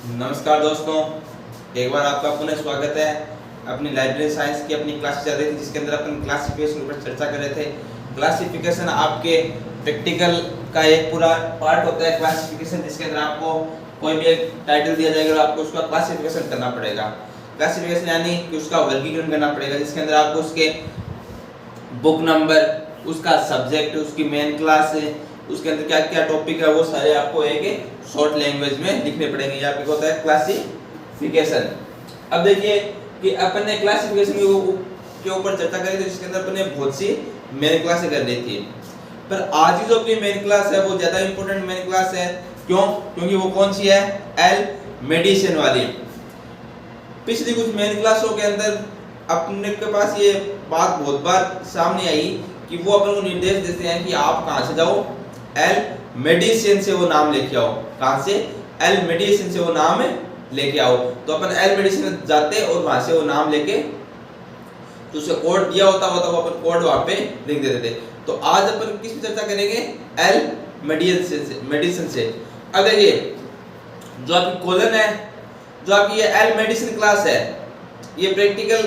नमस्कार दोस्तों, एक बार आपका पुनः स्वागत है। अपनी लाइब्रेरी साइंस की अपनी क्लास चल रही थी जिसके अंदर अपन क्लासिफिकेशन पर चर्चा कर रहे थे। क्लासिफिकेशन आपके प्रैक्टिकल का एक पूरा पार्ट होता है क्लासिफिकेशन, जिसके अंदर आपको कोई भी एक टाइटल दिया जाएगा और आपको उसका क्लासिफिकेशन करना पड़ेगा। क्लासिफिकेशन यानी कि उसका वर्गीकरण करना पड़ेगा, जिसके अंदर आपको उसके बुक नंबर, उसका सब्जेक्ट, उसकी मेन क्लास है, उसके अंदर क्या क्या टॉपिक है, वो सारे आपको एक शॉर्ट लैंग्वेज में लिखने पड़ेंगे। यहाँ पे होता है क्लासिफिकेशन। अब देखिए कि अपन ने क्लासिफिकेशन के ऊपर चर्चा करी थी, जिसके अंदर अपन ने बहुत सी मेन क्लासें कर ली थी। पर आज की जो अपनी मेन क्लास है वो ज्यादा इंपॉर्टेंट मेन क्लास है। क्यों? क्योंकि वो कौन सी है? एल मेडिसिन वाली। पिछली कुछ मेन क्लासों के अंदर अपने के पास ये बात बहुत बार सामने आई कि वो अपन को निर्देश देते हैं कि आप कहां से जाओ, एल मेडिसिन से वो नाम लेके आओ। कहां से? एल मेडिसिन से वो नाम लेके आओ। तो अपन एल मेडिसिन जाते और वहां से वो नाम लेके तो उसे कोड दिया होता वो अपन कोड वहां पे लिख देते थे। तो आज अपन किस पे चर्चा करेंगे? एल मेडिसिन से। अब देखिए जो आपकी कॉलन है, जो आपकी ये एल मेडिसिन क्लास है, ये प्रैक्टिकल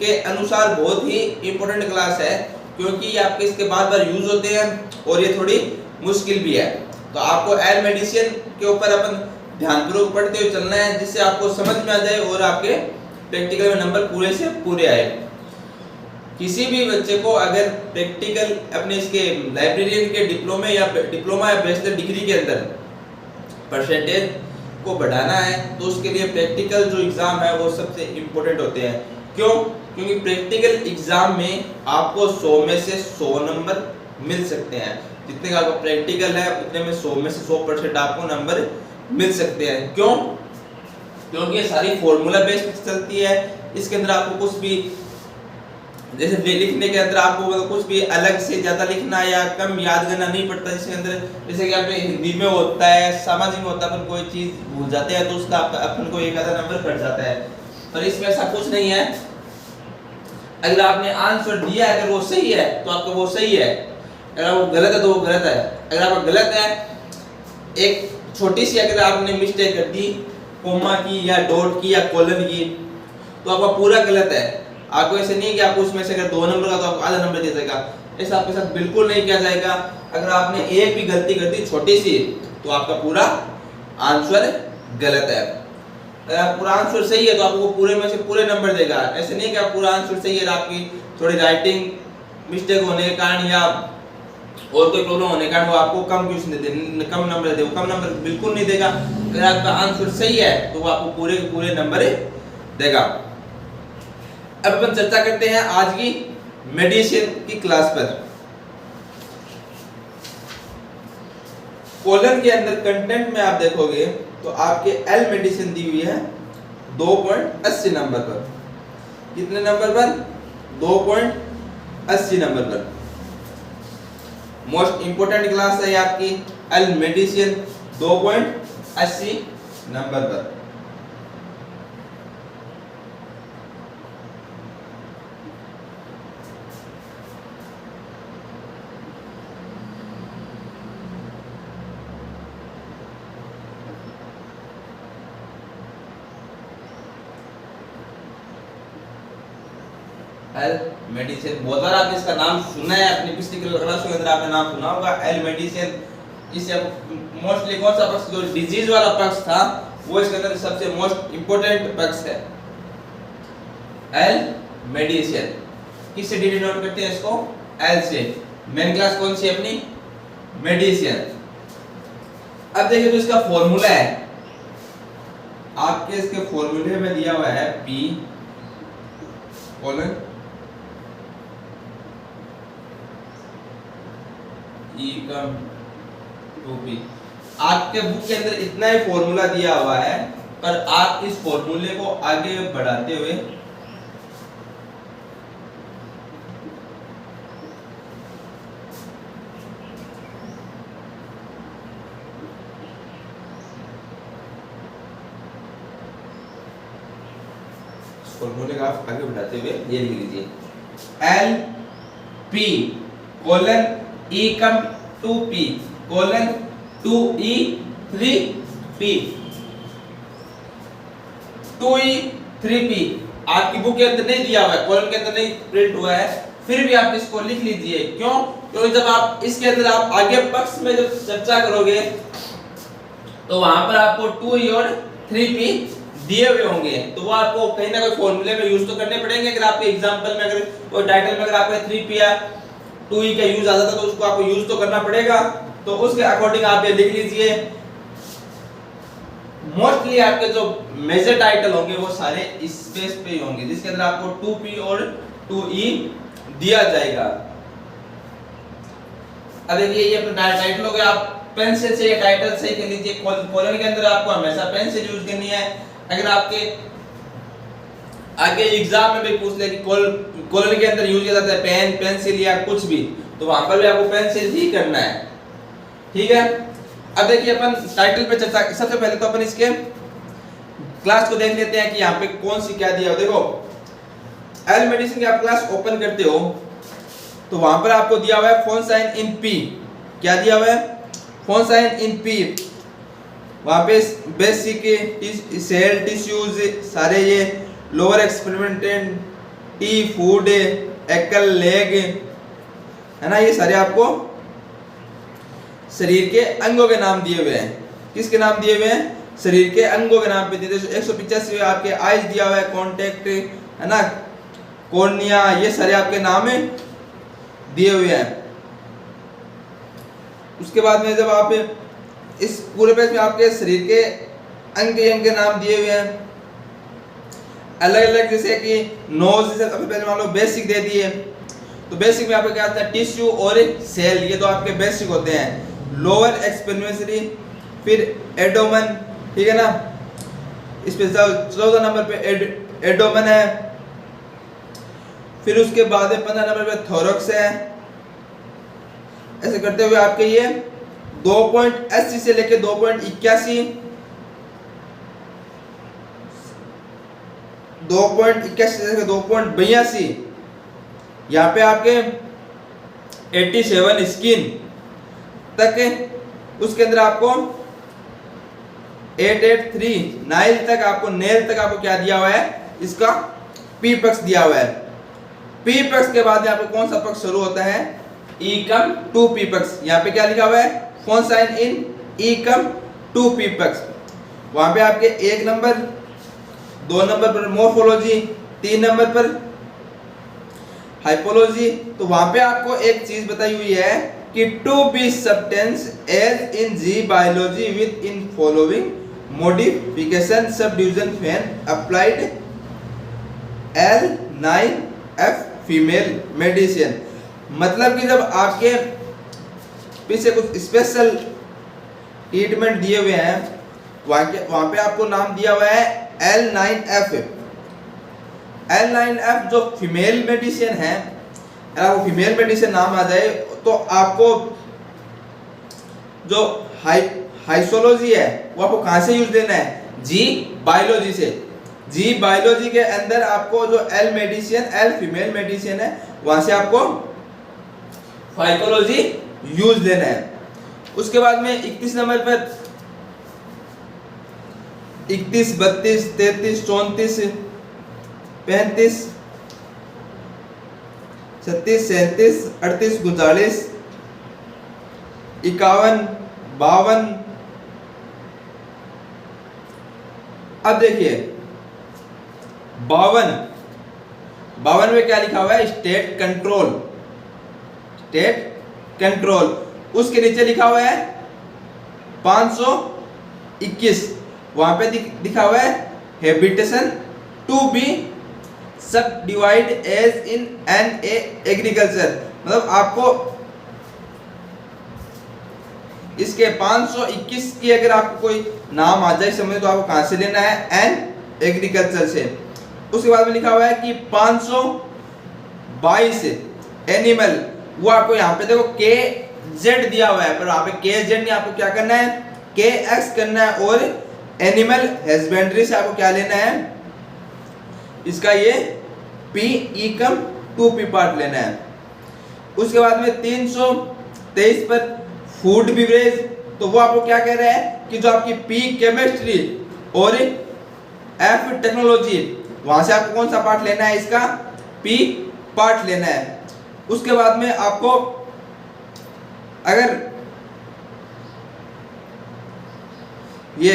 के अनुसार बहुत ही इंपॉर्टेंट क्लास है, क्योंकि ये आपके इसके बार बार यूज होते हैं और ये थोड़ी मुश्किल भी है। तो आपको एल मेडिसिन के ऊपर अपन ध्यानपूर्वक पढ़ते हुए चलना है, जिससे आपको समझ में आ जाए और आपके प्रैक्टिकल में नंबर पूरे से पूरे आए। किसी भी बच्चे को अगर प्रैक्टिकल अपने इसके लाइब्रेरियन के डिप्लोमा या बैचलर डिग्री के अंदर परसेंटेज को बढ़ाना है, तो उसके लिए प्रैक्टिकल जो एग्जाम है वो सबसे इम्पोर्टेंट होते हैं। क्यों? क्योंकि प्रैक्टिकल एग्जाम में आपको 100 में से 100 नंबर मिल सकते हैं। जितने का आपका प्रैक्टिकल है उतने में 100 में से 100% आपको नंबर मिल सकते हैं। क्यों? क्योंकि ये सारी फॉर्मूला बेस्ड चलती है। इसके अंदर आपको कुछ भी जैसे लिखने के अंदर आपको मतलब कुछ भी अलग से ज्यादा लिखना या कम याद करना नहीं पड़ता। जिसके अंदर जैसे कि आपने हिंदी में होता है, सामाजिक में होता है, अपन कोई चीज भूल जाते हैं तो उसका अपन को एक आधा नंबर कट जाता है। पर इसमें ऐसा कुछ नहीं है। अगर आपने आंसर दिया, अगर वो सही है तो आपका वो सही है, अगर वो गलत है तो वो गलत है। अगर आपका गलत है, एक छोटी सी अगर आपने मिस्टेक कर दी, कोमा की या डॉट की या कॉलन की, तो आपका पूरा गलत है। आपको ऐसे नहीं कि आपको उसमें से अगर 2 नंबर का तो आपको आधा नंबर दे देगा, ऐसा आपके साथ बिल्कुल नहीं किया जाएगा। अगर आपने एक भी गलती कर दी छोटी सी, तो आपका पूरा आंसर गलत है। अगर पूरा आंसर सही है तो आपको पूरे में से पूरे नंबर देगा। ऐसे नहीं कि आप पूरा आंसर सही है और आपकी थोड़ी राइटिंग मिस्टेक होने के कारण या और कोई प्रॉब्लम होने के कारण वो आपको कम क्वेश्चन दे दे, कम नंबर दे। वो कम नंबर बिल्कुल नहीं देगा। अगर आपका आंसर सही है तो वो आपको पूरे के पूरे नंबर देगा। अब अपन चर्चा करते हैं आज की मेडिसिन की क्लास पर। कॉलन के अंदर कंटेंट में आप देखोगे तो आपके एल मेडिसिन दी हुई है 2.80 नंबर पर। कितने नंबर पर? 2.80 नंबर पर। मोस्ट इंपोर्टेंट क्लास है आपकी एल मेडिसिन 2.80 नंबर पर। एल मेडिसिन बहुत बार आपने इसका नाम सुना है, अपनी पिछली क्लासों के अंदर आपने नाम सुना होगा एल मेडिसिन। इससे मोस्टली कौन सा पक्ष, जो डिजीज वाला पक्ष था, वो इसके अंदर सबसे मोस्ट इंपोर्टेंट पक्ष है। एल मेडिसिन किससे डिनोट करते हैं इसको? एल से। मेन क्लास कौन सी अपनी? मेडिसिन। अब देखिए जो इसका फॉर्मूला है, आपके इसके फॉर्मूले में दिया हुआ है P colon equal to P। आपके बुक के अंदर इतना ही फॉर्मूला दिया हुआ है, पर आप इस फॉर्मूले को आगे बढ़ाते हुए फॉर्मूले का आप आगे बढ़ाते हुए ये लिख लीजिए L P colon E come to P colon 2e 3p। 2E 3P आपकी बुक के अंदर नहीं दिया हुआ है, कॉलम के अंदर नहीं प्रिंट हुआ है, फिर भी आप इसको लिख लीजिए। क्यों? क्योंकि जब आप इसके अंदर आप आगे पक्ष में जब चर्चा करोगे तो वहां पर आपको 2E और 3P दिए हुए होंगे, तो वो आपको कहीं ना कोई फॉर्मूले में यूज तो करने पड़ेंगे। अगर आपके एग्जांपल में अगर कोई टाइटल में अगर आपका 3P या 2E का यूज आता था तो उसको आपको यूज तो करना पड़ेगा, तो उसके अकॉर्डिंग आप ये लिख लीजिए। मोस्टली आपके जो मेजर टाइटल होंगे वो सारे इस स्पेस पे ही होंगे जिसके अंदर आपको 2P और 2E दिया जाएगा। अब देखिए ये अपना टाइटल हो गया, आप पेंसिल से ये टाइटल सही कर लीजिए। कॉलम के अंदर आपको हमेशा पेंसिल यूज करनी है। अगर आपके आगे एग्जाम में भी पूछ ले कि कॉलम के अंदर यूज किया जाता है पेन, पेंसिल या कुछ भी, तो वहां पर भी आपको पेंसिल ही करना है, ठीक है। अब देखिए अपन टाइटल पे चर्चा, सबसे पहले तो अपन इसके क्लास को देख लेते हैं कि यहाँ पे कौन सी क्या दिया हो। देखो एल मेडिसिन की आप क्लास ओपन करते हो तो वहां पर आपको दिया हुआ है फोन साइन इन पी। क्या दिया हुआ है? Phone sign in P. वहां पे बेसिक सेल टिश्यूज सारे, ये लोअर एक्सपेरिमेंटेड टी फूड एकल लेग है ना, ये सारे आपको शरीर के अंगों के नाम दिए हुए हैं। किसके नाम दिए हुए हैं? शरीर के अंगों के नाम पे दिए। 185 आपके आइज दिया हुआ है, कॉन्टेक्ट है ना, कॉर्निया, ये सारे आपके नाम दिए हुए हैं। उसके बाद में जब आप इस पूरे पेज में आपके शरीर के अंग के नाम दिए हुए हैं अलग अलग, जैसे कि नोज, जैसे अभी पहले मान लो बेसिक दे दिए, तो बेसिक में आपको क्या आता है? टिश्यू और सेल, ये तो आपके बेसिक होते हैं। लोअर एक्सपेरिमेंटरी, फिर एडोमन, ठीक है ना, इस पे 14 नंबर पे एडोमन है। फिर उसके बाद 15 नंबर पे थोरक्स है। ऐसे करते हुए आपके ये 2.80 से लेके 2.81 से लेके 2.82 यहाँ पे आपके 87 स्किन तक, उसके अंदर आपको 883 नाइल तक, आपको नेल तक आपको क्या दिया हुआ है? इसका पी पक्ष दिया हुआ है। पी पक्ष के बाद आपको कौन सा पक्ष शुरू होता है? ई कम टू पी पक्ष। यहाँ पे क्या लिखा हुआ है? Phone sign in E come to P पक्ष। वहां पे आपके 1 नंबर, 2 नंबर पर मोर्फोलॉजी, 3 नंबर पर हाइपोलॉजी। तो वहां पे आपको एक चीज बताई हुई है कि to be substance as in ji biology with in following modification subdivision fan applied L9F female medicine. मतलब कि जब आपके पीछे कुछ स्पेशल ट्रीटमेंट दिए हुए हैं, वहां पे आपको नाम दिया हुआ है L9F। L9F जो फीमेल मेडिसिन है, अगर वो फीमेल मेडिसिन नाम आ जाए तो आपको जो हाइसोलॉजी है वो आपको कहां से यूज देना है? जी बायोलॉजी से। जी बायोलॉजी के अंदर आपको जो L medicine, L female medicine है, वहां से आपको फाइकोलॉजी यूज देना है। उसके बाद में 31 नंबर पर 31, 32, 33, 34, 35, 36, 37, 38, 39, 51, 52। अब देखिए 52 में क्या लिखा हुआ है? State control, state control. उसके नीचे लिखा हुआ है 521, वहां पे लिखा हुआ है habitation to be subdivide as in an agriculture. मतलब आपको इसके 521 की अगर आपको कोई नाम आ जाए समझ, तो आपको कहां से लेना है? एन एग्रीकल्चर से। उसके बाद में लिखा हुआ है कि 522 एनिमल, वो आपको यहाँ पे देखो के जेड दिया हुआ है, पर वहां पे के जेड नहीं, आपको क्या करना है? के एक्स करना है। और एनिमल हस्बेंड्री से आपको क्या लेना है? इसका ये P E come to P part लेना है। उसके बाद में 323 पर फूड बिवरेज, तो वो आपको क्या कह रहा है कि जो आपकी पी केमिस्ट्री और एफ टेक्नोलॉजी, वहां से आपको कौन सा पार्ट लेना है, इसका पी पार्ट लेना है। उसके बाद में आपको अगर ये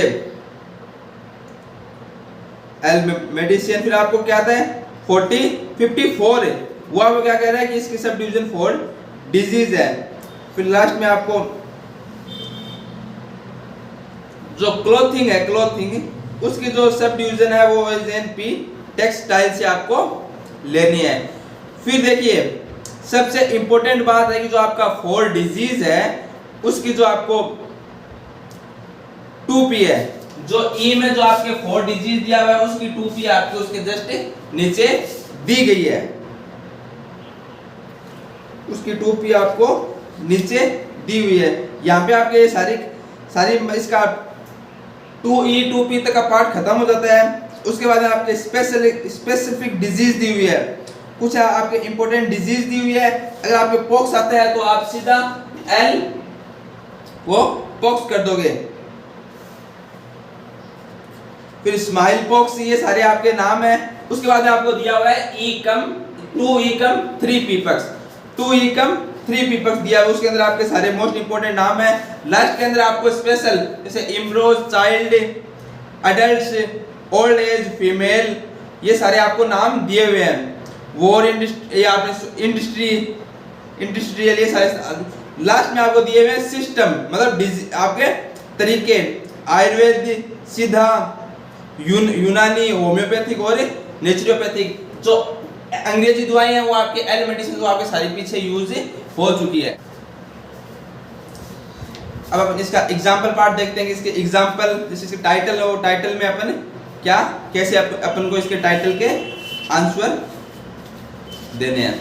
एल मेडिसिन, फिर आपको क्या आता है 54 है, वो आपको क्या कह रहा है कि इसकी सब डिवीजन 4 डिजीज है। फिर लास्ट में आपको जो क्लोथिंग है, क्लोथिंग उसकी जो सब डिवीजन है वो एन पी टेक्सटाइल से आपको लेनी है। फिर देखिए सबसे इंपॉर्टेंट बात है कि जो आपका 4 डिजीज है उसकी जो आपको 2p है, जो ई में जो आपके 4 डिजीज दिया हुआ है उसकी 2p आपके उसके जस्ट नीचे दी गई है, उसकी 2p आपको नीचे दी हुई है। यहाँ पे आपके सारी इसका 2e 2p तक का पार्ट खत्म हो जाता है। उसके बाद आपके स्पेसिफिक डिजीज दी हुई है, कुछ आपके इंपॉर्टेंट डिजीज दी हुई है। अगर आपके पॉक्स आता है तो आप सीधा एल वो पॉक्स कर दोगे। फिर स्माइल पॉक्स, ये सारे आपके नाम है। उसके बाद आपको दिया हुआ है ई कम 2e कम 3p पक्स, 2e कम 3p पक्स दिया हुआ है, उसके अंदर आपके सारे मोस्ट इंपोर्टेंट नाम है। लास्ट के अंदर आपको स्पेशल जैसे embryos, child, adults, old age, female, ये सारे आपको नाम दिए हुए हैं। वॉर इंडस्ट्रियल, ये सारे लास्ट में आपको दिए हुए हैं सिस्टम, मतलब आपके तरीके, आयुर्वेद, सीधा, यूनानी, होम्योपैथिक और नेचुरोपैथिक। जो अंग्रेजी दवाएं हैं वो आपके एल मेडिसिन जो आपके सारी पीछे यूज हो चुकी है। अब अपन इसका एग्जांपल पार्ट देखते हैं कि इसके एग्जांपल जैसे इसके टाइटल है, वो टाइटल में अपन क्या कैसे अपन को इसके टाइटल के आंसर देने हैं।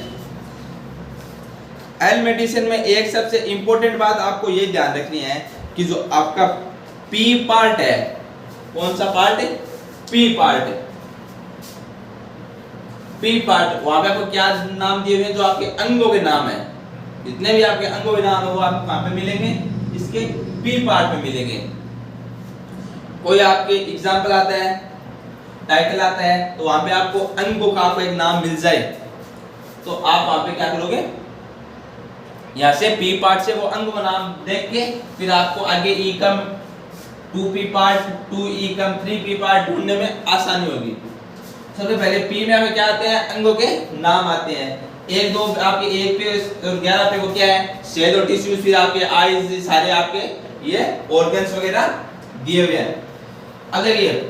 एल मेडिसिन में एक सबसे इंपॉर्टेंट बात आपको ये ध्यान रखनी है कि जो आपका पी पार्ट है, कौन सा पार्ट है, पी पार्ट है, पी पार्ट, वहां पे आपको क्या नाम दिए हुए हैं, जो आपके अंगों के नाम है, जितने भी आपके अंगों के नाम है वो आपको कहां पे मिलेंगे, इसके पी पार्ट में मिलेंगे। कोई आपके एग्जांपल आता है, टाइटल आता है, तो वहां पे आपको अंगों का आपको एक नाम मिल जाए तो आप वहां पे क्या करोगे, यहां से पी पार्ट से वो अंग का नाम देख के फिर आपको आगे ई कम 2p पार्ट, 2e कम 3p पार्ट ढूंढने में आसानी होगी। सबसे पहले पी में हमें क्या आते हैं, अंगों के नाम आते हैं। 1 2 आपके 1 पे और 11 पे वो क्या है, सेल और टिश्यूज, फिर आपके आईज, सारे आपके ये ऑर्गन्स वगैरह दिए हुए हैं। अब देखिए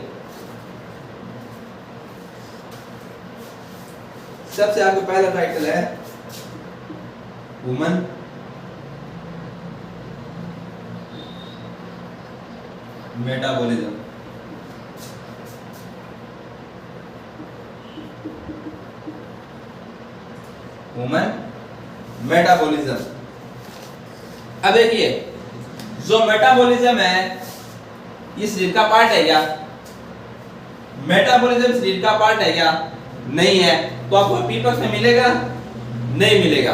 सबसे आपका पहला टाइटल है वुमन, मेटाबॉलिज्म। Woman metabolism. अब देखिए जो मेटाबॉलिज्म है ये शरीर का पार्ट है क्या, मेटाबॉलिज्म शरीर का पार्ट है क्या, नहीं है, तो आपको पी पक्ष में मिलेगा, नहीं मिलेगा।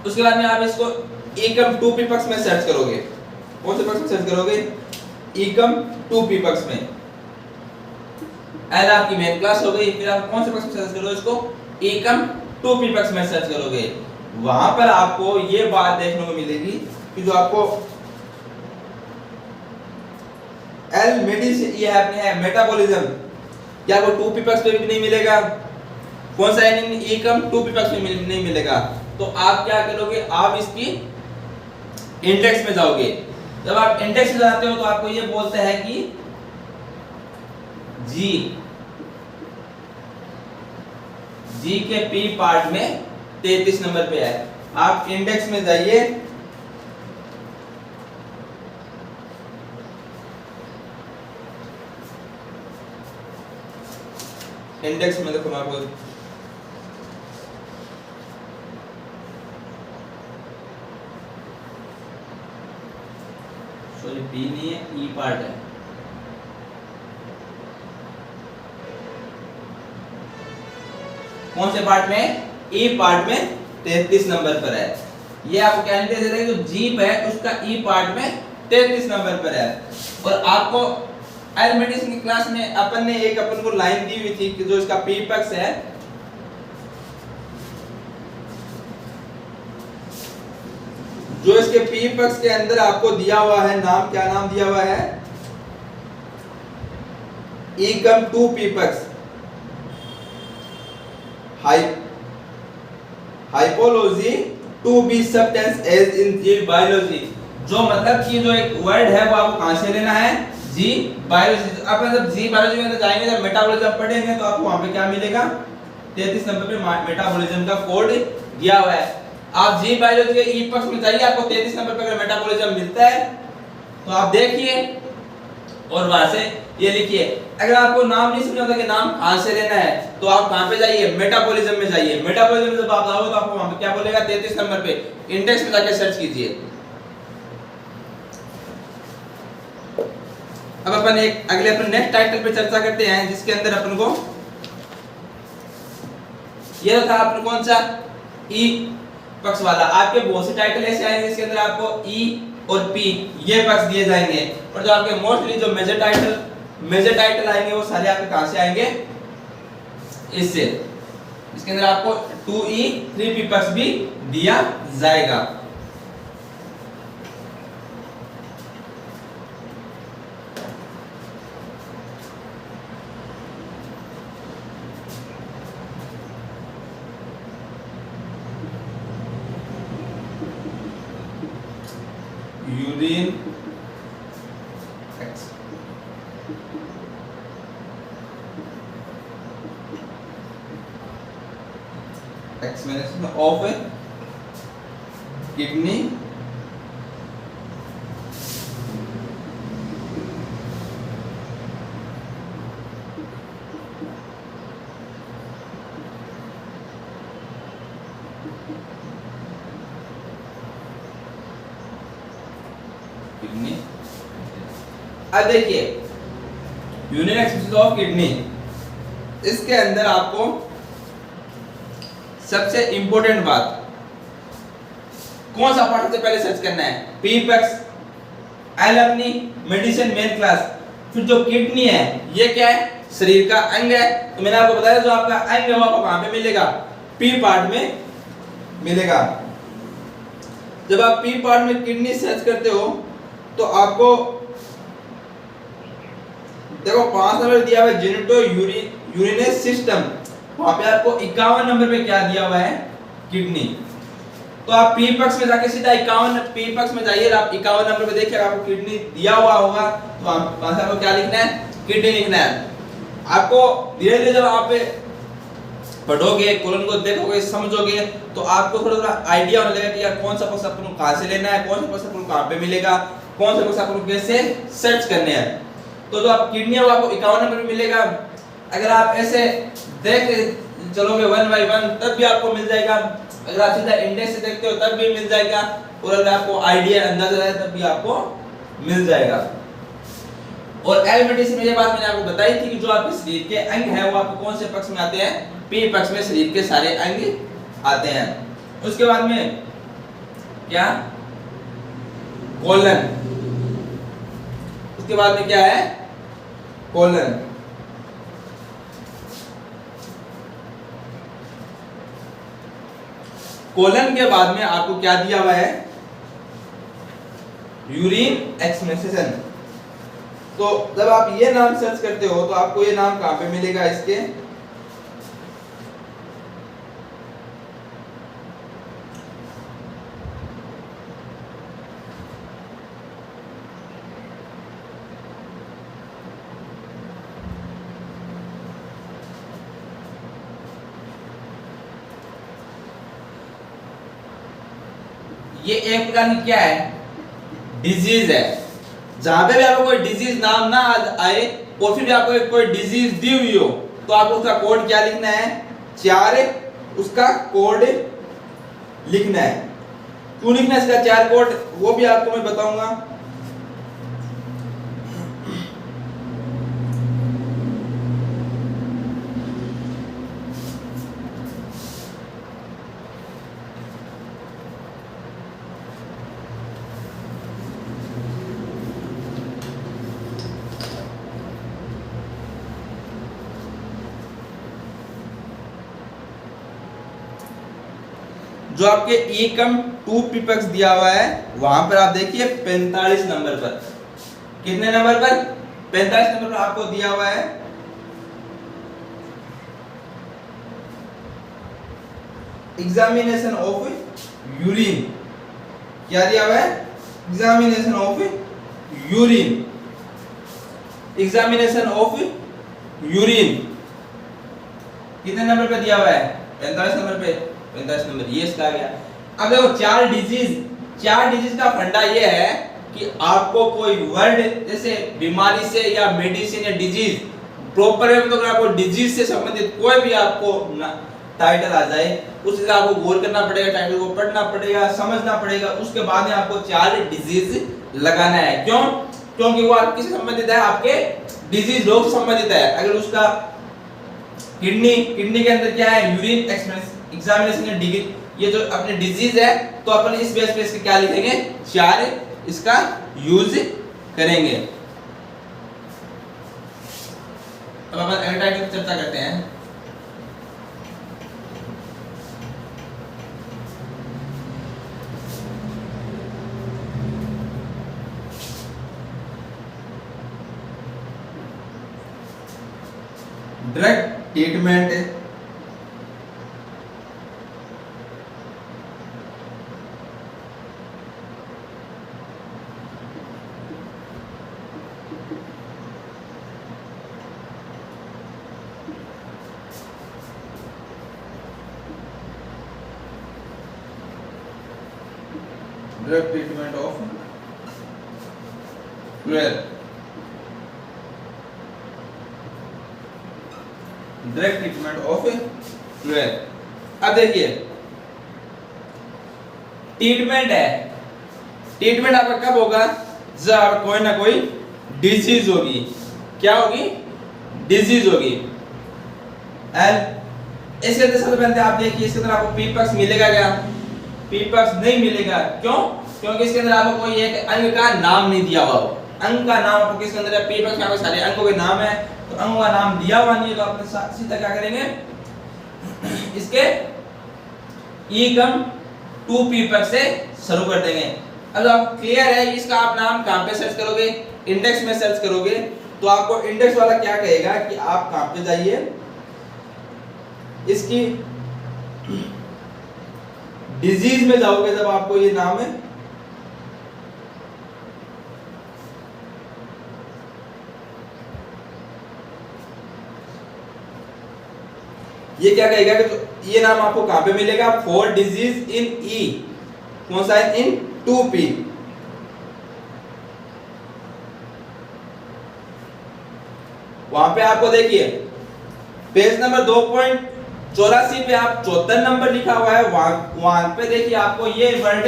उसके बाद में आप इसको एकम 2p पक्ष में सर्च करोगे, कौन से पक्ष में सर्च करोगे, एकम 2p पक्ष में। एल आपकी मेन क्लास हो गई, फिर आप कौन से पक्ष में सर्च करोगे, इसको एकम 2p पक्ष में सर्च करोगे। वहां पर आपको ये बात देखने को मिलेगी कि जो आपको एल मेडिसिन ये है मेटाबॉलिज्म, क्या आपको 2p पक्ष पे भी नहीं मिलेगा, कौन सा एकम 2p पक्ष में नहीं मिलेगा। तो आप क्या करोगे, आप इसकी इंडेक्स में जाओगे। जब आप इंडेक्स में जाते हो तो आपको ये बोलता है कि जी के पी पार्ट में 33 नंबर पे है। आप इंडेक्स में जाइए, इंडेक्स में देखो मैं आपको सॉरी पी नहीं है, ई पार्ट है। कौन से पार्ट में, ई पार्ट में 33 नंबर पर है। ये आपको कैंडिडेट दे रहे हैं जो जीप है उसका ई पार्ट में 33 नंबर पर है। और आपको एलमेंटिस की क्लास में अपन ने एक अपन को लाइन दी हुई थी कि जो इसका पी पक्ष है, जो इसके पी पक्ष के अंदर आपको दिया हुआ है नाम, क्या नाम दिया हुआ है, एकम टू पी पक्ष, हाइपोलॉजी टू बी सबटेंस एज इन जी बायोलॉजी। जो मतलब कि जो एक वर्ड है वो आपको कहां से लेना है, जी बायोलॉजी। अपन जब जी बायोलॉजी में जाएंगे, जब मेटाबॉलिज्म पढ़ेंगे तो आपको वहां पे क्या मिलेगा, 33 नंबर पे मेटाबॉलिज्म का कोड दिया हुआ है। आप जी बायोलॉजी के ई पक्ष में जाइए, आपको 33 नंबर पे अगर मेटाबॉलिज्म मिलता है तो आप देखिए और वहां से ये लिखिए। अगर आपको नाम नहीं समझ आता कि नाम कहां से लेना है तो आप कहां पे जाइए, मेटाबॉलिज्म में जाइए। मेटाबॉलिज्म जब आप आओगे तो आपको वहां पे क्या बोलेगा, 33 नंबर पे इंडेक्स में जाके सर्च कीजिए। अब अपन एक अगले अपन नेक्स्ट टाइटल पे चर्चा करते हैं, जिसके अंदर अपन को ये था अपन कौन सा, ई पक्ष वाला। आपके बहुत से टाइटल ऐसे आएंगे जिसके अंदर आपको ई और पी ये पक्ष दिए जाएंगे, और जो आपके मोस्टली जो मेजर टाइटल आएंगे वो सारे आपके कहां से आएंगे, इससे। इसके अंदर आपको 2E 3P पक्ष भी दिया जाएगा। Urine examination of kidney kidney. अब देखिए यूरिन एक्समिनेशन ऑफ किडनी, इसके अंदर आपको सबसे इंपॉर्टेंट बात कौन सा पार्ट सबसे पहले सर्च करना है, पी पक्ष, एल अपनी मेडिसिन मेन क्लास। फिर जो किडनी है ये क्या है, शरीर का अंग है। तो मैंने आपको बताया जो आपका अंग है वो आपको कहां पे मिलेगा, पी पार्ट में मिलेगा। जब आप पी पार्ट में किडनी सर्च करते हो तो आपको देखो 5 नंबर दिया हुआ है जेनिटो यूरिनेस सिस्टम, वहां पे आपको 51 नंबर पे क्या दिया हुआ है, किडनी। तो आप पी पक्ष में जाके सीधा 51 पी पक्ष में जाइए, आप 51 नंबर पे देखिए आपको किडनी दिया हुआ होगा, तो वहां से आपको क्या लिखना है, किडनी लिखना है। आपको धीरे धीरे जब आप पढ़ोगे, कॉलम को देखोगे, समझोगे, तो आपको थोड़ा थोड़ा आइडिया होने लगेगा कि यार कौन सा पक्ष आपको कहां से लेना है, कौन सा पक्ष आपको कहां पे मिलेगा, कौन सा पक्ष आपको कैसे सर्च करने हैं। तो जो आप किडनी है वो आपको 51 नंबर पे मिलेगा। अगर आप ऐसे देख चलोगे 1 बाय 1 तब भी आपको मिल जाएगा, अगर आप सीधा इंडेक्स से देखते हो तब भी मिल जाएगा, और अगर आपको आइडिया अंदाजा है तब भी आपको मिल जाएगा। और एलमेंटिस में ये बात मैंने आपको बताई थी कि जो आपके शरीर के अंग है वो आपको कौन से पक्ष में आते हैं, पी पक्ष में शरीर के सारे अंग आते हैं। उसके बाद में क्या, कोलन। उसके बाद में क्या है, कोलन। कोलन के बाद में आपको क्या दिया हुआ है, यूरिन एक्समिनेशन। तो जब आप ये नाम सर्च करते हो तो आपको ये नाम कहां पे मिलेगा, इसके ये एक प्रकार की क्या है, डिजीज है। जहां पे भी आपको कोई डिजीज नाम ना आए और फिर भी आपको कोई डिजीज दी हुई हो तो आपको उसका कोड क्या लिखना है, 4 उसका कोड लिखना है। क्यों लिखना है इसका 4 कोड, वो भी आपको मैं बताऊंगा। जो आपके ई कम 2 पीपक्स दिया हुआ है वहां पर आप देखिए 45 नंबर पर, कितने नंबर पर, 45 नंबर पर आपको दिया हुआ है एग्जामिनेशन ऑफ यूरिन। क्या दिया हुआ है, examination of urine, examination of urine कितने नंबर पे दिया हुआ है, 45 नंबर पे, 45 नंबर, ये इसका आ गया। अब देखो चार डिजीज का फंडा ये है कि आपको कोई वर्ड जैसे बीमारी से या मेडिसिन या डिजीज प्रॉपर है, तो अगर आपको डिजीज से संबंधित कोई भी आपको टाइटल आ जाए उससे आपको गौर करना पड़ेगा, टाइटल को पढ़ना पड़ेगा, समझना पड़ेगा, उसके बाद में आपको चार डिजीज लगाना है। क्यों, क्योंकि वो आप किससे संबंधित है, आपके डिजीज रोग से संबंधित है। अगर उसका किडनी के अंदर क्या है, यूरिन एग्जामिनेशन या डिग्री, ये जो अपने डिजीज है, तो अपन इस बेस पे इसके क्या लिखेंगे, चार इसका यूज करेंगे। अब अपन अगले टाइटल की चर्चा करते हैं। Drug treatment of drug treatment of फ्लूएल। अब देखिए ट्रीटमेंट है, ट्रीटमेंट आपका कब होगा, जब कोई ना कोई डिजीज होगी। क्या होगी, डिजीज होगी। एंड इसके अंदर सबसे पहले आप देखिए इसके अंदर आपको पीपक्स मिलेगा क्या, पीपक्स नहीं मिलेगा। क्यों, क्योंकि इसके अंदर आपको कोई एक अंग का नाम नहीं दिया हुआ हो। अंग का नाम आपको किसके अंदर है, पीपक्स में आपको सारे अंगों के नाम है, तो अंगों का नाम दिया हुआ नहीं है, तो आपने सीधा क्या करेंगे, इसके ई कम 2 पीपक्स से शुरू कर देंगे। अब आप क्लियर है, इसका आप नाम कहां पे सर्च करोगे, इंडेक्स में सर्च करोगे, तो आपको इंडेक्स वाला क्या कहेगा कि आप कहां पे जाइए, इसकी डिजीज में जाओगे, जब आपको ये नाम है, ये क्या कहेगा कि ये नाम आपको कहां पे मिलेगा, फॉर डिजीज इन ई, कौन सा है, इन 2P। वहां पे आपको देखिए पेज नंबर 2.84 पे आप 74 नंबर लिखा हुआ है, वहां पे देखिए आपको ये वर्ड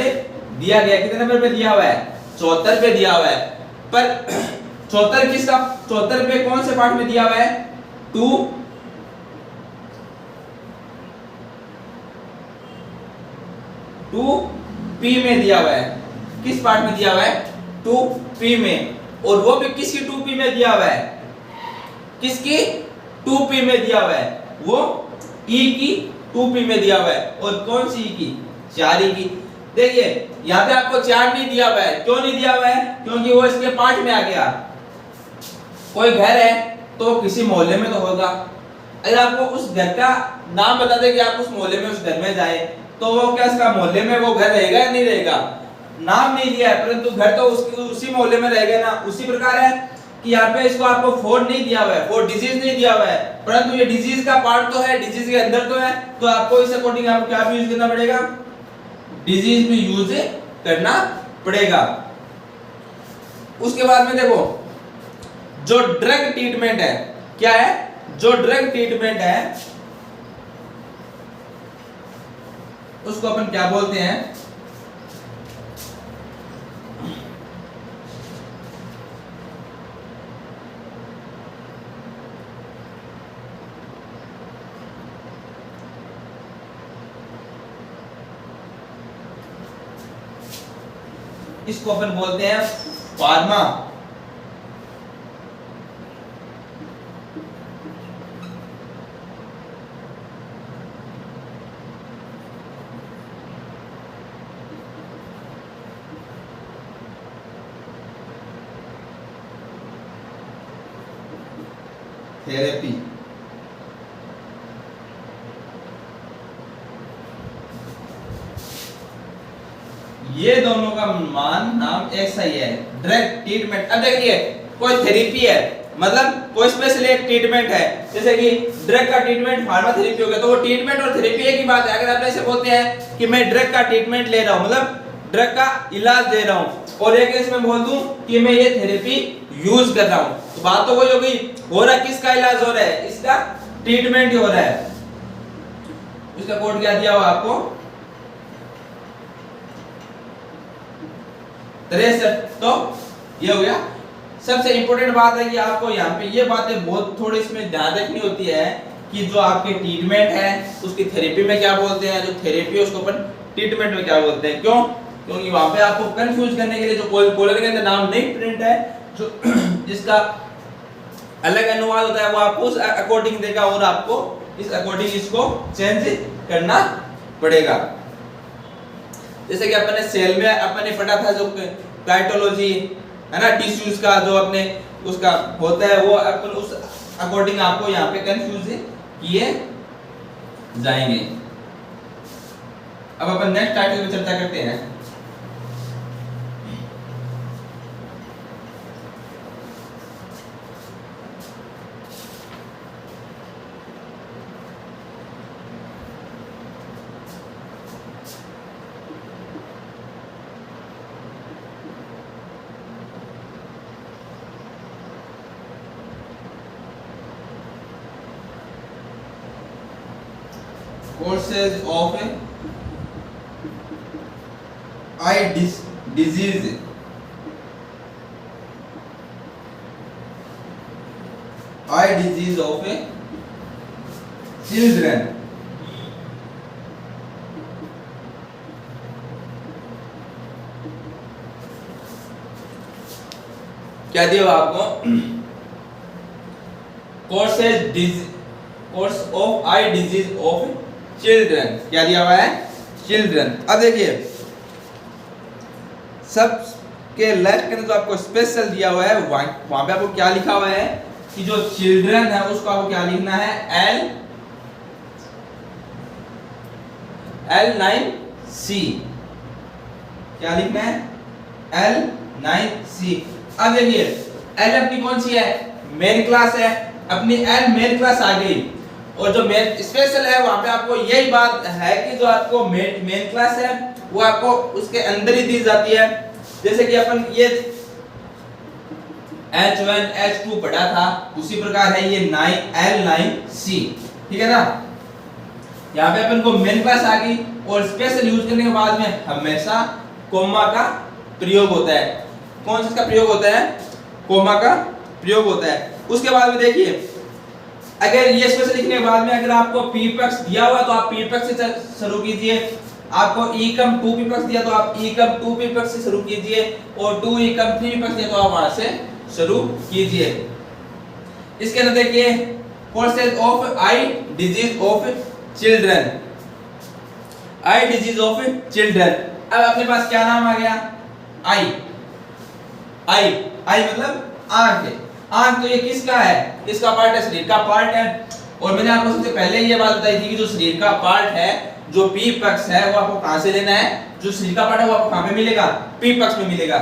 दिया गया, कितने नंबर पे दिया हुआ है, 74 पे दिया हुआ है। पर 74 किसका, 74 पे कौन से पार्ट में दिया हुआ है, 2P में दिया हुआ है। किस पार्ट में दिया हुआ है, 2P में, और वो भी किसकी 2P में दिया हुआ है, किसकी 2P में दिया हुआ है, वो E की 2P में दिया हुआ है। और कौन सी E की, 4 की। देखिए यहाँ पे आपको 4 नहीं दिया हुआ है, क्यों नहीं दिया हुआ है, क्योंकि वो इसके पार्ट में आ गया। कोई घर है तो किसी मोहल्ले में तो होगा, अगर आपको उस घर का नाम बता दे कि आप उस मोहल्ले में उस घर में जाए, तो वो क्या इसका मोहल्ले में वो घर रहेगा या नहीं रहेगा, नाम नहीं दिया है, परंतु घर तो उसी मोहल्ले में रहेगा ना। उसी प्रकार है कि यहाँ पे इसको आपको फोर नहीं दिया हुआ है, फोर डिजीज नहीं दिया हुआ है, परंतु ये डिजीज का पार्ट तो है, डिजीज के अंदर तो है, तो आपको इस अकॉर्डिंग आपको क्या भी यूज करना पड़ेगा, डिजीज भी यूज करना पड़ेगा। उसके बाद में देखो जो ड्रग ट्रीटमेंट है, क्या है, जो ड्रग ट्रीटमेंट है उसको अपन क्या बोलते हैं, इसको अपन बोलते हैं फार्मा। थेरेपी। ये दोनों का नाम एक सही है। ड्रग ट्रीटमेंट, अब देखिए कोई थेरेपी है मतलब कोई स्पेशल एक ट्रीटमेंट है, जैसे कि ड्रग का ट्रीटमेंट फार्माथेरेपी हो गया, तो वो ट्रीटमेंट और थेरेपी एक ही बात है। अगर आप ऐसे बोलते हैं कि मैं ड्रग का ट्रीटमेंट ले रहा हूं मतलब ड्रग का इलाज दे रहा हूं, और एक केस में बोल दूं कि मैं ये थेरेपी यूज कर रहा हूं, तो बात तो वही हो गई। हो रहा किसका इलाज हो रहा है? इसका ट्रीटमेंट ही हो रहा है। इसका कोड क्या दिया हुआ आपको? 63। तो ये हो गया। सबसे इंपॉर्टेंट बात है कि आपको यहाँ पे ये बातें बहुत थोड़ी इसमें ध्यान रखनी होती है कि जो आपके ट्रीटमेंट है उसकी थेरेपी में क्या बोलते हैं, जो थेरेपी है उसको अपन ट्रीटमेंट में क्या बोलते हैं। क्यों? क्योंकि वहां पे आपको कंफ्यूज करने के लिए जो कॉलम के अंदर नाम नहीं प्रिंट है, जो जिसका अलग अनुवाद होता है वो आपको उस अकॉर्डिंग देगा और आपको इस अकॉर्डिंग इसको चेंज करना पड़ेगा। जैसे कि अपने सेल में अपने पढ़ा था जो प्लाइटोलॉजी है ना, टिश्यूज का जो अपने उसका होता है वो अपन उस अकॉर्डिंग आपको यहाँ पे कंफ्यूज किए जाएंगे। अब अपन नेक्स्ट टाइटल में चर्चा करते हैं। Causes of eye disease, eye disease of children। क्या दिया हुआ आपको? Course of eye disease of children. क्या दिया हुआ है? चिल्ड्रन। अब देखिए सब के लेफ्ट के अंदर जो आपको स्पेशल दिया हुआ है वहां पे आपको क्या लिखा हुआ है कि जो चिल्ड्रन है उसको आपको क्या लिखना है? L9C। क्या लिखना है? L9C। अब देखिए L अपनी कौन सी है? मेन क्लास है, अपनी L मेन क्लास आ गई, और जो मेन स्पेशल है वहां पे आपको यही बात है कि जो आपको मेन क्लास है वो आपको उसके अंदर ही दी जाती है। जैसे कि अपन ये H1 H2 पढ़ा था, उसी प्रकार है ये L9C। ठीक है ना? यहाँ पे अपन को मेन क्लास आ गई, और स्पेशल यूज करने के बाद में हमेशा कोमा का प्रयोग होता है। कौन सा इसका प्रयोग होता है? कोमा का प्रयोग होता है। उसके बाद में देखिए अगर ये स्पेशल लिखने के बाद में अगर आपको पी पक्ष दिया हुआ तो आप पी पक्ष से शुरू कीजिए, आपको ई कम 2 पी पक्ष दिया तो आप ई कम 2 पी पक्ष से शुरू कीजिए, और 2 ई कम 3 पी पक्ष दिया तो आप वहां से शुरू कीजिए। इसके अंदर देखिए causes of eye disease of children, eye disease of children. अब अपने पास क्या नाम आ गया? आई। आई आई मतलब आंख है। आंख तो ये किसका है? किसका पार्ट है? शरीर का पार्ट है। और मैंने आपको सबसे पहले ये बात बताई थी कि जो शरीर का पार्ट है, जो पी पक्ष है वो आपको कहां से लेना है? जो शरीर का पार्ट है वो आपको कहां पे मिलेगा? पी पक्ष में मिलेगा।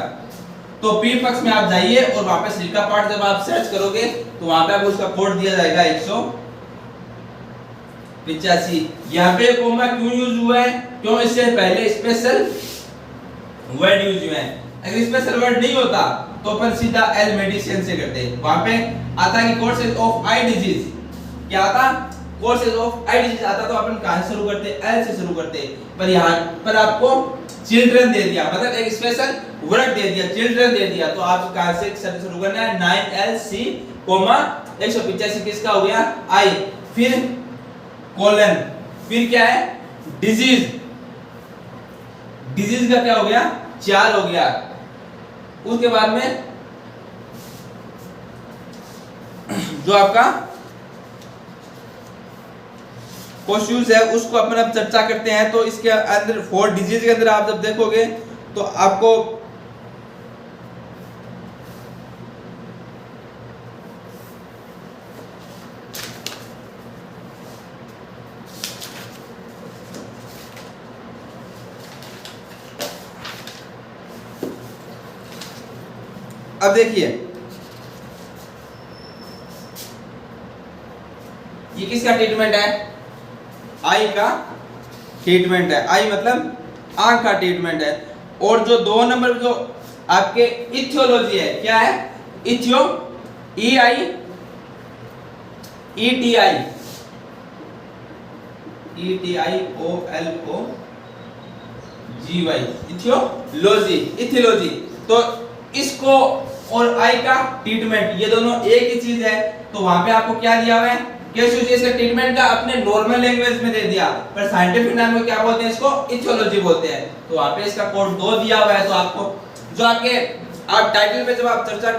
तो पी पक्ष में आप जाइए और वहां पे शरीर का पार्ट जब आप सर्च करोगे तो वहां पे आपको उसका कोड दिया जाएगा 185। यहाँ पे कोमा क्यों यूज हुआ है? क्यों? इससे पहले स्पेशल वर्ड यूज हुए हैं। अगर स्पेशल वर्ड नहीं होता तो अपन सीधा एल मेडिसिन से करते। वहां पे आता कि कोर्सेज ऑफ आई डिजीज, क्या आता? कोर्सेज ऑफ आई डिजीज आता तो अपन कहां से शुरू करते? एल से शुरू करते। पर यहां पर आपको चिल्ड्रन दे दिया, मतलब एक स्पेशल वर्ड दे दिया, चिल्ड्रन दे दिया, तो आप कहां से शुरू करना है? 9LC, 185 किसका हो गया? आई। फिर कोलन, फिर क्या है? डिजीज। डिजीज का क्या हो गया? 4 हो गया। उसके बाद में जो आपका कोश्यूज है उसको अपन अब चर्चा करते हैं। तो इसके अंदर 4 डिजीज के अंदर आप जब देखोगे तो आपको अब देखिए ये किसका ट्रीटमेंट है? आई का ट्रीटमेंट है। आई मतलब आंख का ट्रीटमेंट है। और जो 2 नंबर जो आपके इथियोलॉजी है, क्या है? इथियो, E I E T I O L O G Y, etiology, etiology. तो इसको और आई का ट्रीटमेंट, ये दोनों एक ही चीज है। तो वहां पे आपको क्या दिया हुआ है? केसुचियस का ट्रीटमेंट का अपने नॉर्मल लैंग्वेज में दे दिया, पर साइंटिफिक नाम में क्या बोलते हैं? इसको इथियोलॉजी बोलते हैं। तो वहां पे इसका कोड 2 दिया हुआ है। तो आपको जो आपके आप टाइटल पे जब आप चर्चा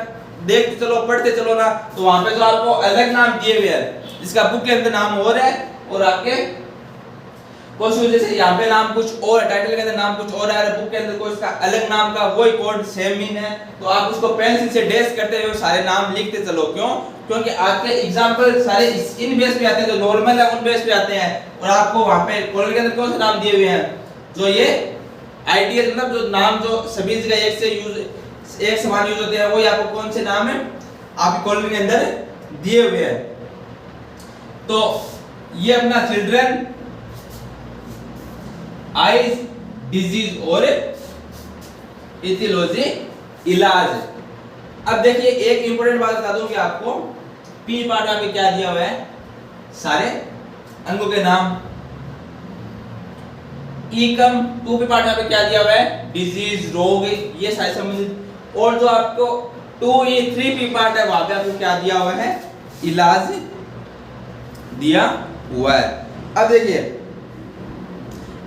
देखते चलो, पढ़ते चलो ना, तो वहां पे जो आपको अलग नाम दिए हुए हैं, इसका बुक के अंदर नाम और है, और आपके क्वेश्चन जैसे यहाँ पे नाम कुछ और है, टाइटल के अंदर नाम कुछ और है, बुक के अंदर कोई इसका अलग नाम का वही कोड सेम मीन है। तो आप उसको पेंसिल से डैश करते हुए सारे नाम लिखते चलो। क्यों? क्योंकि आपके एग्जांपल सारे इन बेस पे आते हैं, जो नॉर्मल है उन बेस पे आते हैं। और आपको वहां पे कॉलम के अंदर कौन से नाम दिए हुए हैं? जो ये आइडियल मतलब जो नाम जो सभी जगह एक समान यूज होते हैं, वही आपको कौन से नाम है आपके कॉलम के अंदर दिए हुए हैं। तो ये अपना चिल्ड्रन आईज डिजीज और इथियोलॉजी इलाज। अब देखिए एक इंपॉर्टेंट बात बता दूं कि आपको पी पार्ट में क्या दिया हुआ है? सारे अंगों के नाम। ई कम 2 पार्ट में क्या दिया हुआ है? डिजीज, रोग, ये सारे संबंधित। और जो आपको 2E 3P पार्ट है, वहां पे आपको क्या दिया हुआ है? इलाज दिया हुआ है। अब देखिए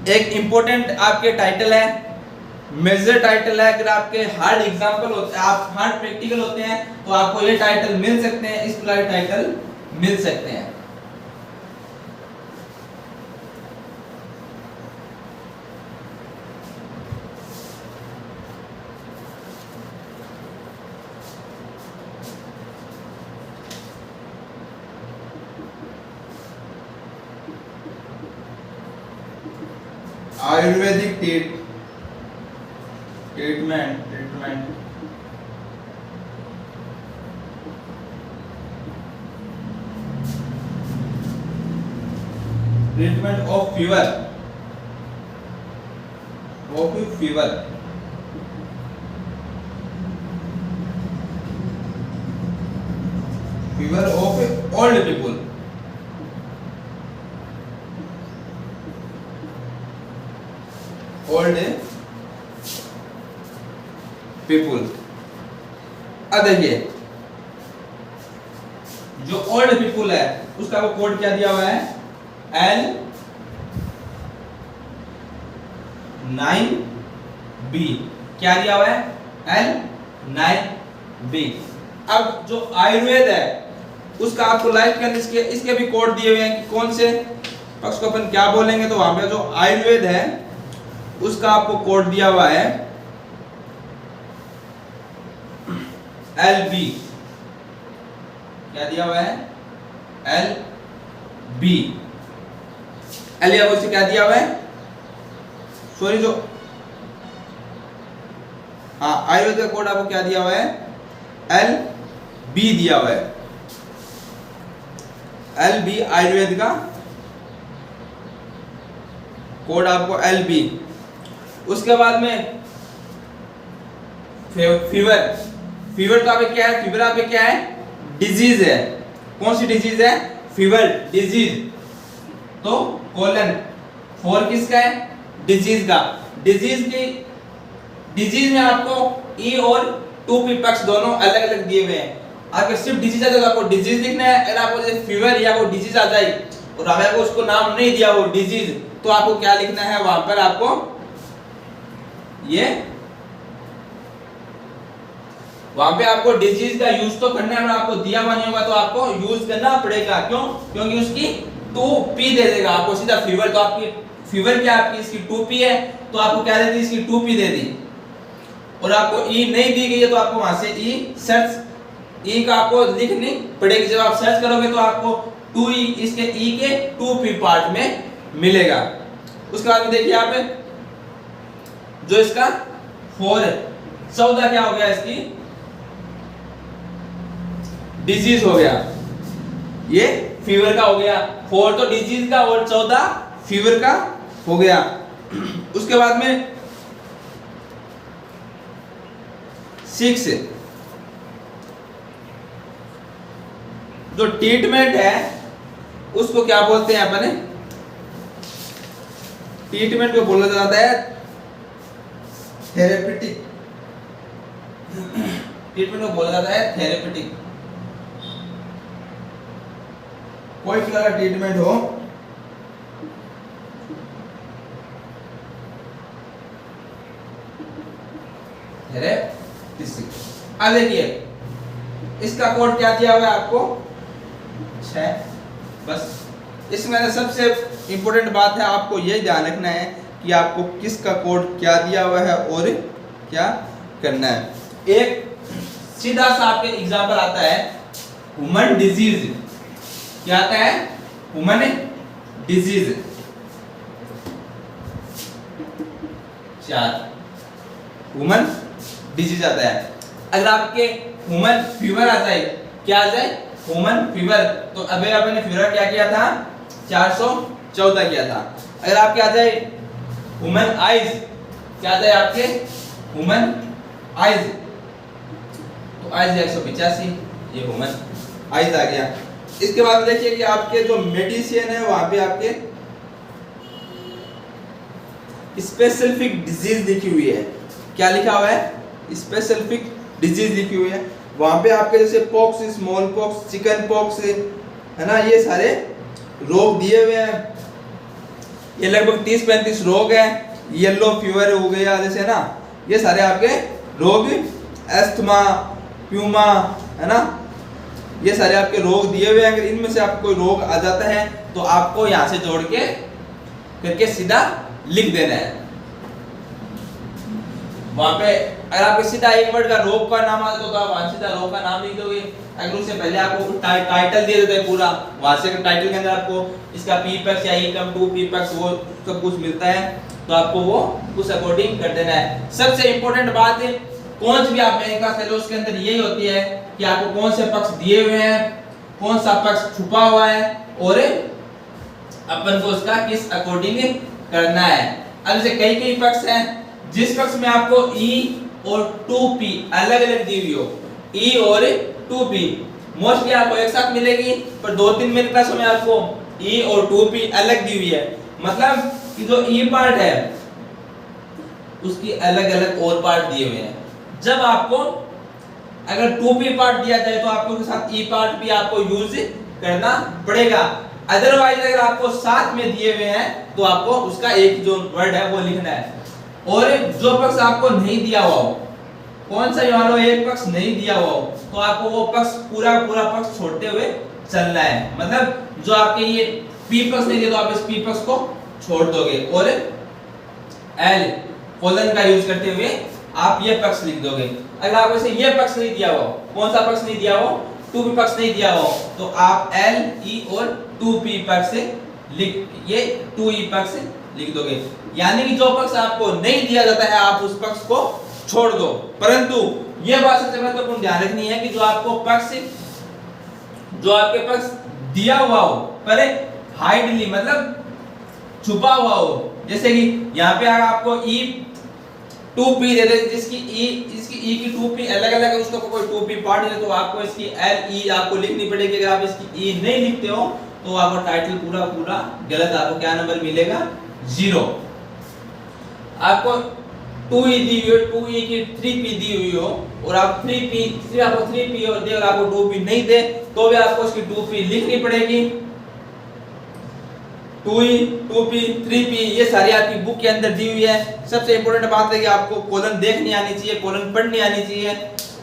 एक इंपॉर्टेंट आपके टाइटल है, मेजर टाइटल है। अगर आपके हार्ड एग्जांपल होते हैं, आप हार्ड प्रैक्टिकल होते हैं, तो आपको ये टाइटल मिल सकते हैं, इस प्रकार टाइटल मिल सकते हैं। Ayurvedic treatment of fever of old people. Old people. अब देखिए जो ओल्ड पीपुल है उसका वो कोड क्या दिया हुआ है? L9B। क्या दिया हुआ है? L9B। अब जो आयुर्वेद है उसका आपको लाइफ के अंदर इसके भी कोड दिए हुए हैं कि कौन से पक्ष को अपन क्या बोलेंगे। तो वहां पे जो आयुर्वेद है उसका आपको कोड दिया हुआ है LB। क्या दिया हुआ है? LB। एलिया से क्या दिया हुआ है? सॉरी जो आयुर्वेद का कोड आपको क्या दिया हुआ है? LB दिया हुआ है। LB आयुर्वेद का कोड आपको LB। उसके बाद में फीवर तो आपके क्या है? फीवर आपके क्या है? डिजीज है। कौन सी डिजीज है? Fever disease. तो कोलन 4 किसका है? डिजीज का। डिजीज में आपको ई और 2P पक्ष दोनों अलग अलग दिए हुए हैं। अगर सिर्फ डिजीज है तो आपको डिजीज लिखना है। अगर आपको जैसे फीवर या वो डिजीज आ जाए और हमें को उसको नाम नहीं दिया वो डिजीज, तो आपको क्या लिखना है? वहां पर आपको ये वहां पे आपको डिजीज का यूज तो करना है, आपको दिया हुआ नहीं होगा तो आपको यूज करना पड़ेगा। क्यों? क्योंकि उसकी 2P दे देगा आपको सीधा फीवर। तो आपकी फीवर क्या आपकी इसकी 2P है, तो आपको क्या दे दी? इसकी 2P दे दी। और आपको E नहीं दी गई है तो आपको वहां से E सर्च E का आपको लिखनी पड़ेगी। जब आप सर्च करोगे तो आपको 2E इसके E के 2P पार्ट में मिलेगा। उसके बाद में देखिए आप जो इसका 4 14 क्या हो गया? इसकी डिजीज हो गया, ये फीवर का हो गया। 4 तो डिजीज का और 14 फीवर का हो गया। उसके बाद में 6 जो ट्रीटमेंट है उसको क्या बोलते हैं अपने, ट्रीटमेंट को बोला जाता है थेरेपेटिक, ट्रीटमेंट को बोला जाता है थेरेपेटिक। कोई भी तरह का ट्रीटमेंट हो थेरेपेटिक। अब देखिए इसका कोड क्या दिया हुआ है आपको 6। बस इसमें सबसे इंपॉर्टेंट बात है आपको ये ध्यान रखना है कि आपको किसका कोड क्या दिया हुआ है और क्या करना है। एक सीधा सा आपके एग्जांपल आता है ह्यूमन डिजीज। क्या आता है? Human disease. 4 ह्यूमन डिजीज आता है। अगर आपके ह्यूमन फीवर आ जाए, क्या आ जाए? Human fever. तो अभी आपने फीवर क्या किया था? 414 किया था। अगर आपके आ जाए ह्यूमन आइज, क्या आ जाए आपके? ह्यूमन आइज, तो आइज 185, ये ह्यूमन आइज आ गया। इसके बाद देखिए कि आपके जो मेडिसिन है वहां पे आपके स्पेसिफिक डिजीज लिखी हुई है। क्या लिखा हुआ है? स्पेसिफिक डिजीज लिखी हुई है। वहां पे आपके जैसे pox, small pox, chicken pox है ना, ये सारे रोग दिए हुए हैं। ये लगभग 30-35 रोग हैं। येलो फीवर हो गया जैसे ना, ये सारे आपके रोग, एस्थमा, प्यूमा है ना, ये सारे आपके रोग दिए हुए हैं। अगर इनमें से आपको कोई रोग आ जाता है तो आपको यहां से जोड़ के करके सीधा लिख देना है। वहां पे अगर आपके सीधा एक वर्ड का रोग का नाम आता तो आप वहां सीधा रोग का नाम लिख दोगे। अगर उससे पहले आपको टाइटल दे देते हैं पूरा, वहां से टाइटल के अंदर आपको इसका पीपैक्स या इनकम टू पीपैक्स वो सब कुछ मिलता है, तो आपको वो उस अकॉर्डिंग कर देना है। सबसे इंपॉर्टेंट बात है कौन सी भी आप मेरे क्लास ले लो, उसके अंदर यही होती है कि आपको कौन से पक्ष दिए हुए हैं, कौन सा पक्ष छुपा हुआ है और अपन को उसका किस अकॉर्डिंग करना है। अब जैसे कई पक्ष हैं, जिस पक्ष में आपको E और 2P अलग अलग दी हुई हो, E और 2P मोस्टली आपको एक साथ मिलेगी, पर 2-3 मेरे क्लासों में आपको E और 2P अलग दी हुई है। मतलब कि जो E पार्ट है उसकी अलग अलग और पार्ट दिए हुए हैं। जब आपको अगर 2P पार्ट दिया जाए तो आपको उसके साथ E पार्ट भी आपको यूज करना पड़ेगा। अदरवाइज अगर आपको साथ में दिए हुए हैं तो आपको उसका एक जो वर्ड है वो लिखना है। और जो पक्ष आपको नहीं दिया हुआ हो, कौन सा मान लो एक पक्ष नहीं दिया हुआ हो, तो आपको वो पक्ष पूरा पक्ष छोड़ते हुए चलना है। मतलब जो आपके ये P पक्ष नहीं दिया तो आप इस P पक्ष को छोड़ दोगे और L कोलन का यूज करते हुए आप ये पक्ष लिख दोगे। अगर आप ऐसे ये पक्ष नहीं दिया हो, कौन सा पक्ष नहीं दिया हो? 2P पक्ष नहीं दिया हो, तो आप L, E और 2P पक्ष लिख, ये 2E पक्ष लिख दोगे। यानी कि जो पक्ष आपको नहीं दिया जाता है आप उस पक्ष को छोड़ दो। परंतु यह बात सबसे महत्वपूर्ण ध्यान रखनी है कि जो आपको पक्ष, जो आपके पक्ष दिया हुआ हो पर हाइडली मतलब छुपा हुआ हो, जैसे कि यहाँ पे आपको E 2P दे दे, जिसकी E की 2P अलग अलग है, उसको कोई 2P पार्ट दे तो आपको इसकी L E आपको लिखनी पड़ेगी। अगर आप इसकी E नहीं लिखते हो तो आपका टाइटल पूरा गलत, आपको क्या नंबर मिलेगा? 0। आपको 2E दी हुई हो, 2E की 3P दी हुई हो और आप 3P आपको 3P और दे और आपको 2P नहीं दे तो भी आपको उसकी 2P लिखनी पड़ेगी। 2E 2P 3P ये सारी आपकी बुक के अंदर दी हुई है। सबसे इंपॉर्टेंट बात है कि आपको कोलन देखनी आनी चाहिए, कोलन पढ़नी आनी चाहिए,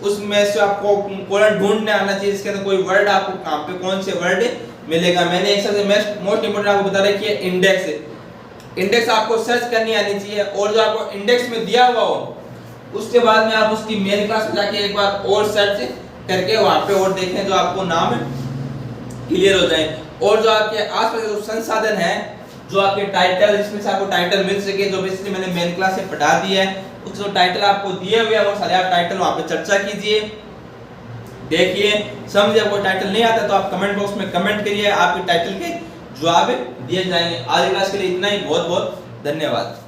उसमें से आपको कोलन ढूंढने आना चाहिए इसके अंदर कोई वर्ड आपको कहां पे कौन से वर्ड मिलेगा। मैंने एक सबसे मोस्ट इंपोर्टेंट आपको बता रखी है इंडेक्स आपको सर्च करनी आनी चाहिए। और जो आपको इंडेक्स में दिया हुआ हो उसके बाद में आप उसकी मेन क्लास में जाके एक बार और सर्च करके वहां पे और देखें जो आपको नाम क्लियर हो जाए। और जो आपके आसपास जो संसाधन है, जो आपके टाइटल, जिसमें से आपको टाइटल मिल सके, जो बेसिकली मैंने मेन क्लास से पढ़ा दिया है, उस जो टाइटल आपको दिए हुए हैं वो सारे आप टाइटल वहां पे चर्चा कीजिए। देखिए, समझे। कोई टाइटल नहीं आता तो आप कमेंट बॉक्स में कमेंट करिए, आपके टाइटल के जवाब दिए जाएंगे। आज की क्लास के लिए इतना ही। बहुत बहुत धन्यवाद।